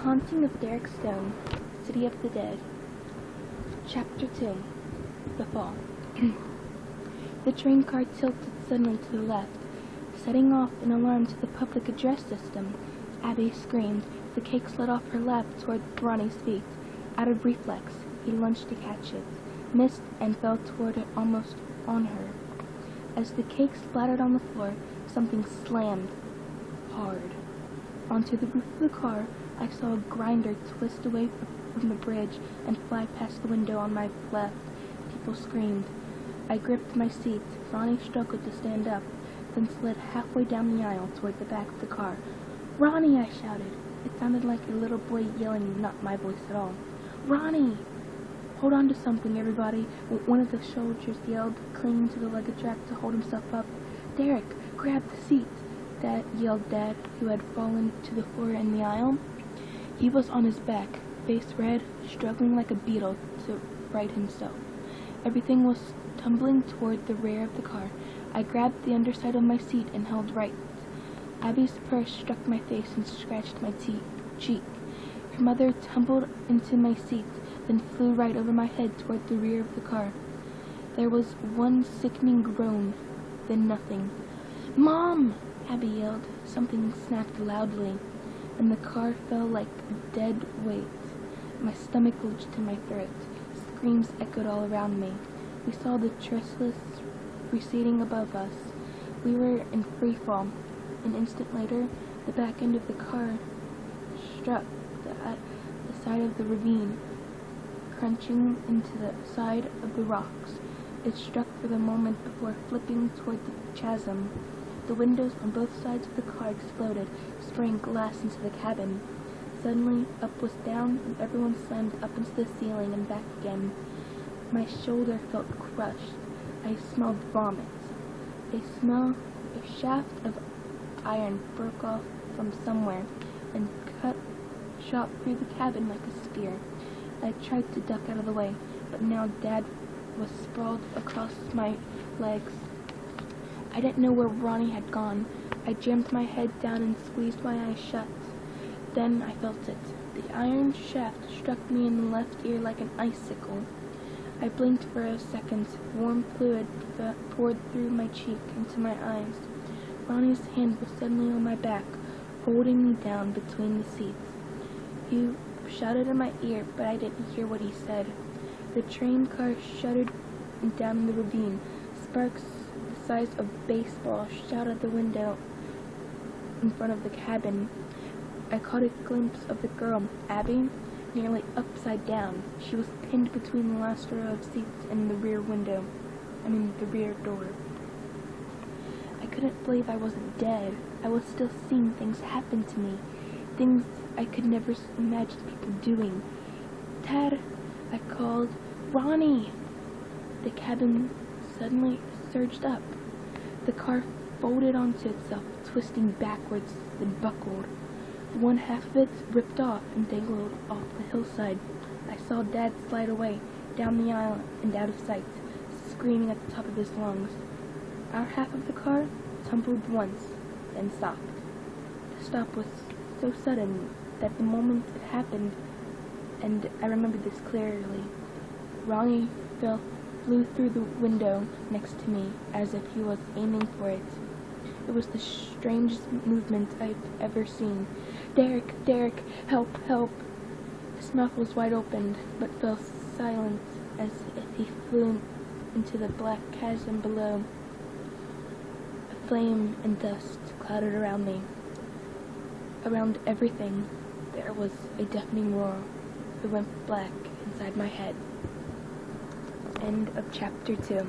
Haunting of Derek Stone, City of the Dead. Chapter 2. The Fall. The train car tilted suddenly to the left, setting off an alarm to the public address system. Abby screamed. The cake slid off her lap toward Ronnie's feet. Out of reflex, he lunged to catch it, missed, and fell toward it almost on her. As the cake splattered on the floor, something slammed hard onto the roof of the car. I saw a grinder twist away from the bridge and fly past the window on my left. People screamed. I gripped my seat. Ronnie struggled to stand up, then slid halfway down the aisle toward the back of the car. "Ronnie!" I shouted. It sounded like a little boy yelling, not my voice at all. "Ronnie!" "Hold on to something, everybody," one of the soldiers yelled, clinging to the luggage rack to hold himself up. "Derek, grab the seat!" Dad yelled Dad, who had fallen to the floor in the aisle. He was on his back, face red, struggling like a beetle to right himself. Everything was tumbling toward the rear of the car. I grabbed the underside of my seat and held right. Abby's purse struck my face and scratched my cheek. Her mother tumbled into my seat, then flew right over my head toward the rear of the car. There was one sickening groan, then nothing. "Mom!" Abby yelled. Something snapped loudly, and the car fell like a dead weight. My stomach lurched to my throat. Screams echoed all around me. We saw the trestles receding above us. We were in free fall. An instant later, the back end of the car struck the side of the ravine, crunching into the side of the rocks. It struck for the moment before flipping toward the chasm. The windows on both sides of the car exploded, spraying glass into the cabin. Suddenly, up was down, and everyone slammed up into the ceiling and back again. My shoulder felt crushed. I smelled vomit. A shaft of iron broke off from somewhere and shot through the cabin like a spear. I tried to duck out of the way, but now Dad was sprawled across my legs. I didn't know where Ronnie had gone. I jammed my head down and squeezed my eyes shut. Then I felt it. The iron shaft struck me in the left ear like an icicle. I blinked for a second. Warm fluid poured through my cheek into my eyes. Ronnie's hand was suddenly on my back, holding me down between the seats. He shouted in my ear, but I didn't hear what he said. The train car shuddered down the ravine. Sparks the size of baseball shot out the window in front of the cabin. I caught a glimpse of the girl, Abby, nearly upside down. She was pinned between the last row of seats and the rear door. I couldn't believe I wasn't dead. I was still seeing things happen to me, things I could never imagine people doing. "Dad," I called. "Ronnie!" The cabin suddenly surged up. The car folded onto itself, twisting backwards, then buckled. One half of it ripped off and dangled off the hillside. I saw Dad slide away, down the aisle and out of sight, screaming at the top of his lungs. Our half of the car tumbled once, then stopped. The stop was so sudden that the moment it happened, and I remember this clearly, Ronnie flew through the window next to me as if he was aiming for it. It was the strangest movement I've ever seen. "Derek, Derek, help, help!" His mouth was wide open, but fell silent as if he flew into the black chasm below. A flame and dust clouded around me. Around everything, there was a deafening roar. It went black inside my head. End of chapter 2.